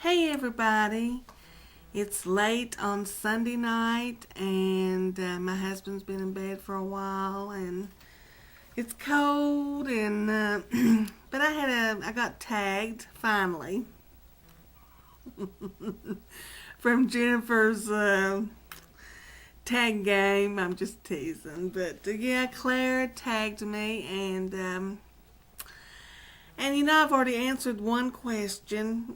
Hey everybody, it's late on Sunday night and my husband's been in bed for a while and it's cold and but I got tagged finally from Jennifer's tag game. I'm just teasing, but yeah, Claire tagged me and I've already answered one question.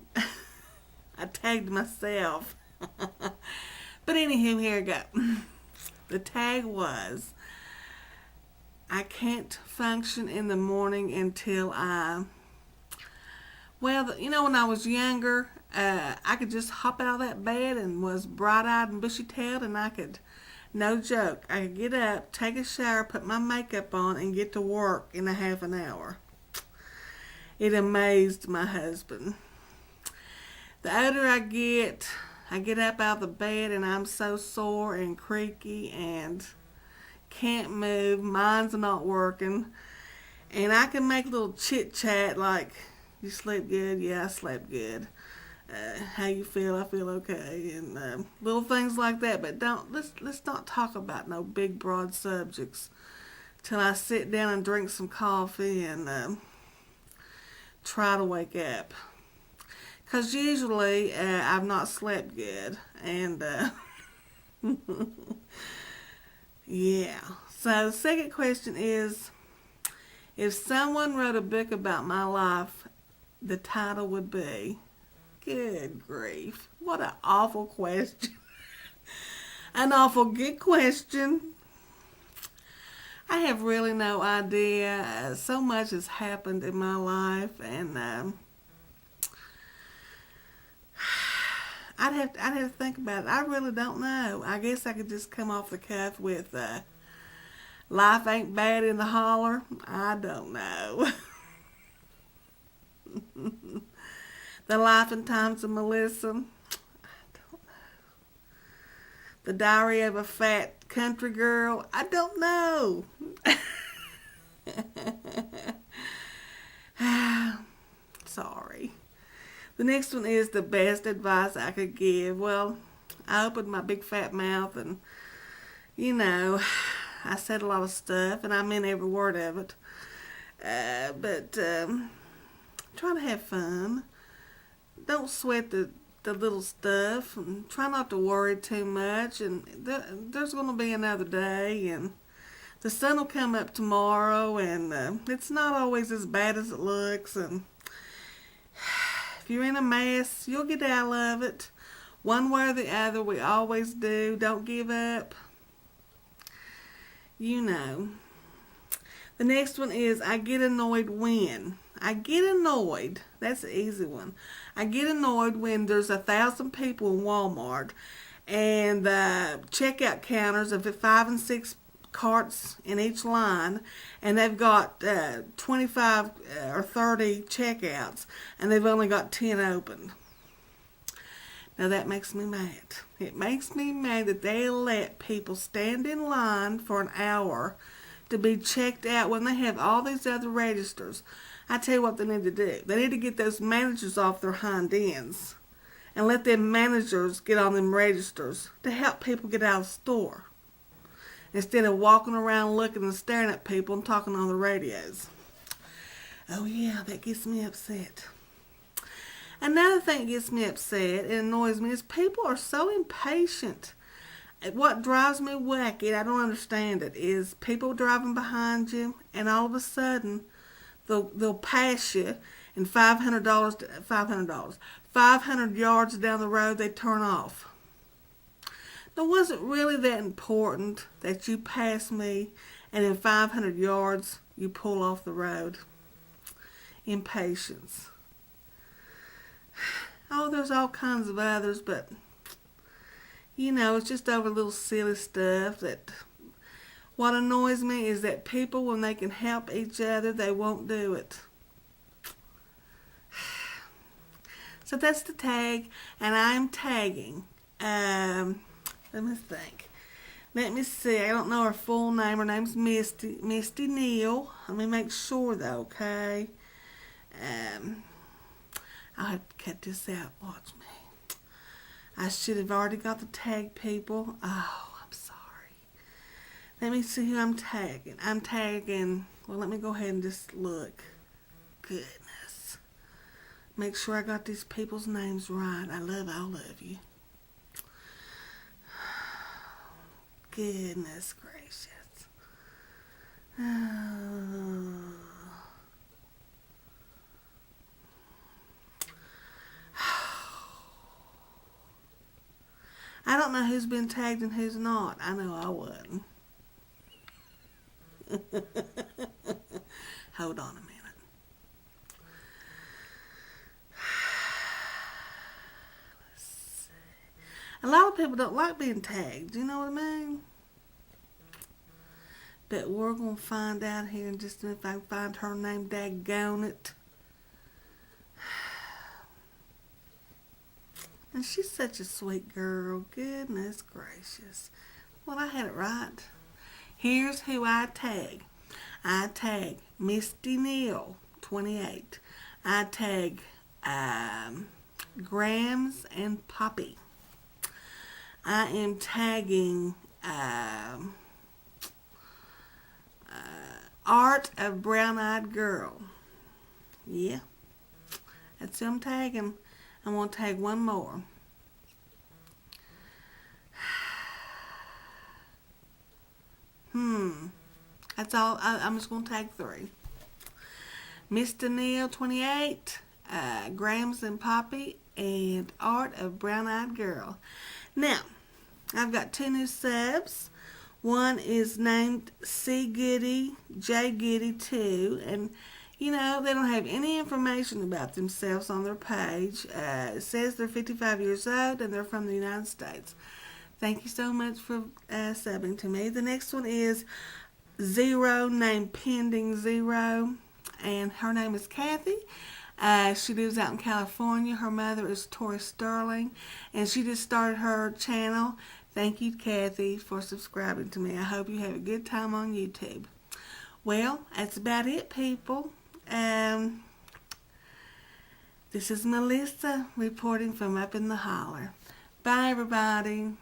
I tagged myself. But anywho, here we go. The tag was I can't function in the morning until when I was younger, I could just hop out of that bed and was bright eyed and bushy tailed, and no joke, I could get up, take a shower, put my makeup on, and get to work in a half an hour. It amazed my husband. The older I get up out of the bed and I'm so sore and creaky and can't move. Mine's not working. And I can make a little chit chat like, you sleep good? Yeah, I slept good. How you feel? I feel okay. And little things like that. But let's not talk about no big broad subjects till I sit down and drink some coffee and try to wake up. Because usually I've not slept good. And yeah. So the second question is, if someone wrote a book about my life, the title would be, good grief, what an awful question. An awful good question. I have really no idea. So much has happened in my life, and I'd have to think about it. I really don't know. I guess I could just come off the cuff with life ain't bad in the holler. I don't know. The Life and Times of Melissa. I don't know. The Diary of a Fat Country Girl. I don't know. Sorry. The next one is the best advice I could give. Well, I opened my big fat mouth and, I said a lot of stuff and I meant every word of it. But try to have fun. Don't sweat the little stuff and try not to worry too much. And there's going to be another day and the sun will come up tomorrow and it's not always as bad as it looks. And if you're in a mess, you'll get out of it. One way or the other, we always do. Don't give up. The next one is I get annoyed when. I get annoyed. That's the easy one. I get annoyed when there's 1,000 people in Walmart and the checkout counters of 5 and 6 carts in each line, and they've got 25 or 30 checkouts, and they've only got 10 open. Now that makes me mad. It makes me mad that they let people stand in line for an hour to be checked out when they have all these other registers. I tell you what they need to do. They need to get those managers off their hind ends and let them managers get on them registers to help people get out of the store, instead of walking around looking and staring at people and talking on the radios. Oh yeah, that gets me upset. Another thing that gets me upset and annoys me is people are so impatient. What drives me wacky, I don't understand it, is people driving behind you and all of a sudden they'll pass you and $500 yards down the road they turn off. Now, was it really that important that you pass me and in 500 yards you pull off the road? Impatience. Oh, there's all kinds of others, but it's just over little silly stuff. That what annoys me is that people, when they can help each other, they won't do it. So that's the tag, and I'm tagging. Let me think. Let me see. I don't know her full name. Her name's Misty Neal. Let me make sure though, okay? I'll have to cut this out. Watch me. I should have already got the tag people. Oh, I'm sorry. Let me see who I'm tagging. I'm tagging. Well, let me go ahead and just look. Goodness. Make sure I got these people's names right. I love all of you. Goodness gracious. I don't know who's been tagged and who's not. I know I wasn't. Hold on a minute. Let's see. A lot of people don't like being tagged. You know what I mean? But we're going to find out here in just a minute if I can find her name. Daggone it. And she's such a sweet girl. Goodness gracious. Well, I had it right. Here's who I tag. I tag Misty Neal, 28. I tag Grams and Poppy. I am tagging Art of Brown Eyed Girl. Yeah. That's who I'm tagging. I'm going to tag one more. That's all. I'm just going to tag 3. Mr. Neil, 28, Grams and Poppy, and Art of Brown Eyed Girl. Now, I've got 2 new subs. One is named C. Goody, J. Goody 2, and you know, they don't have any information about themselves on their page. It says they're 55 years old and they're from the United States. Thank you so much for subbing to me. The next one is Zero, named Pending Zero, and her name is Kathy. She lives out in California. Her mother is Tori Sterling, and she just started her channel. Thank you, Kathy, for subscribing to me. I hope you have a good time on YouTube. Well, that's about it, people. This is Melissa reporting from up in the holler. Bye, everybody.